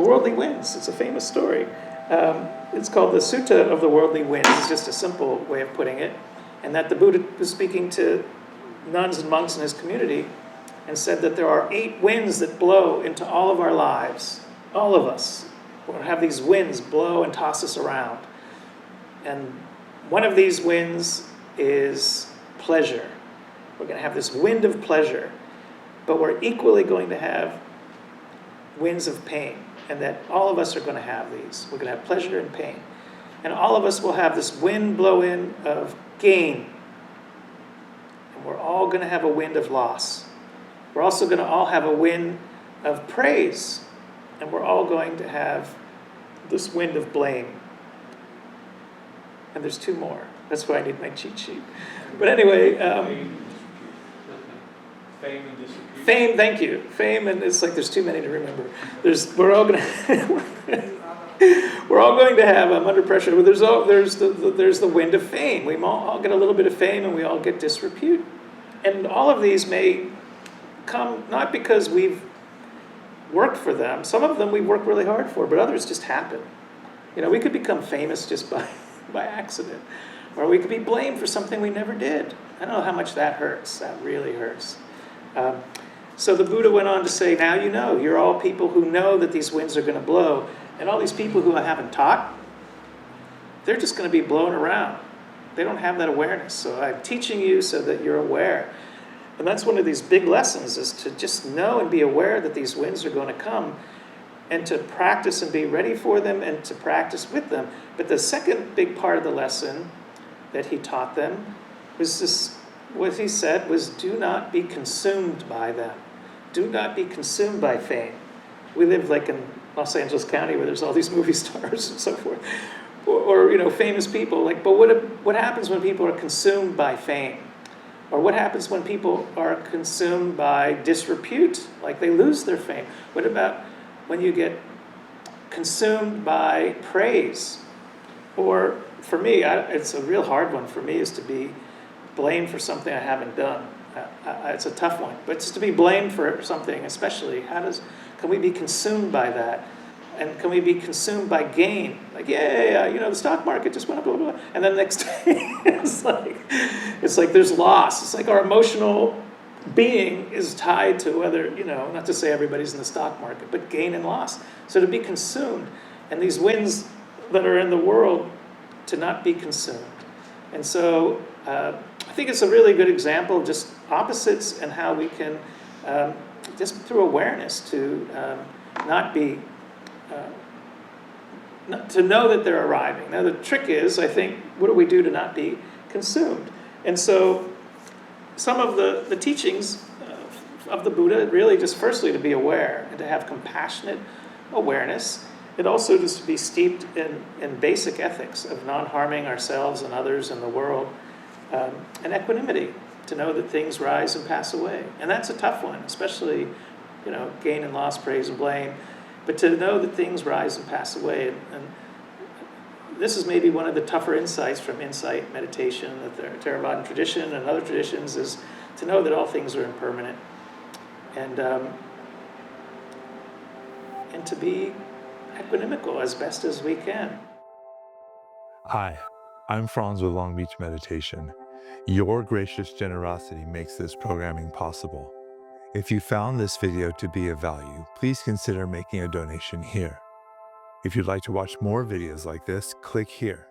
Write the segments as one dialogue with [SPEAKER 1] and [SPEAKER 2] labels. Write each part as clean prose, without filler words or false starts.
[SPEAKER 1] The worldly winds. It's a famous story. It's called the Sutta of the Worldly Winds. It's just a simple way of putting it. And that the Buddha was speaking to nuns and monks in his community and said that there are 8 winds that blow into all of our lives. All of us will have these winds blow and toss us around. And one of these winds is pleasure. We're going to have this wind of pleasure, but we're equally going to have winds of pain, and that all of us are going to have these. We're going to have pleasure and pain. And all of us will have this wind blow in of gain, and we're all going to have a wind of loss. We're also going to all have a wind of praise, and we're all going to have this wind of blame. And there's 2 more. That's why I need my cheat sheet. But anyway,
[SPEAKER 2] fame and disrepute.
[SPEAKER 1] Fame, thank you. Fame, and it's like there's too many to remember. We're all going to have. I'm under pressure. But there's the wind of fame. We all get a little bit of fame, and we all get disrepute. And all of these may come not because we've worked for them. Some of them we work really hard for, but others just happen. We could become famous just by accident, or we could be blamed for something we never did. I don't know how much that hurts. That really hurts. So the Buddha went on to say, now you're all people who know that these winds are going to blow, and all these people who I haven't taught, they're just going to be blown around. They don't have that awareness. So I'm teaching you so that you're aware. And that's one of these big lessons, is to just know and be aware that these winds are going to come, and to practice and be ready for them, and to practice with them. But the second big part of the lesson that he taught them was this. What he said was, do not be consumed by them. Do not be consumed by fame. We live like in Los Angeles County where there's all these movie stars and so forth. Or famous people. But what happens when people are consumed by fame? Or what happens when people are consumed by disrepute? Like they lose their fame. What about when you get consumed by praise? Or for me, it's a real hard one for me, is to be blamed for something I haven't done. It's a tough one. But just to be blamed for something, especially, can we be consumed by that? And can we be consumed by gain? Like, the stock market just went up, blah, blah, blah. And then the next day, it's like there's loss. It's like our emotional being is tied to whether, not to say everybody's in the stock market, but gain and loss. So to be consumed, and these winds that are in the world, to not be consumed. And so I think it's a really good example of just opposites and how we can, just through awareness, to not be, to know that they're arriving. Now the trick is, I think, what do we do to not be consumed? And so some of the teachings of the Buddha, really just firstly to be aware and to have compassionate awareness, and also just to be steeped in basic ethics of non-harming ourselves and others in the world, and equanimity, to know that things rise and pass away. And that's a tough one, especially, gain and loss, praise and blame, but to know that things rise and pass away. And this is maybe one of the tougher insights from insight meditation, the Theravadan tradition and other traditions, is to know that all things are impermanent, and to be equanimical as best as we can.
[SPEAKER 3] Hi, I'm Franz with Long Beach Meditation. Your gracious generosity makes this programming possible. If you found this video to be of value, please consider making a donation here. If you'd like to watch more videos like this, click here.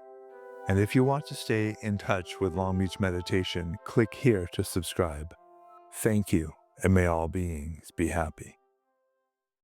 [SPEAKER 3] And if you want to stay in touch with Long Beach Meditation, click here to subscribe. Thank you, and may all beings be happy.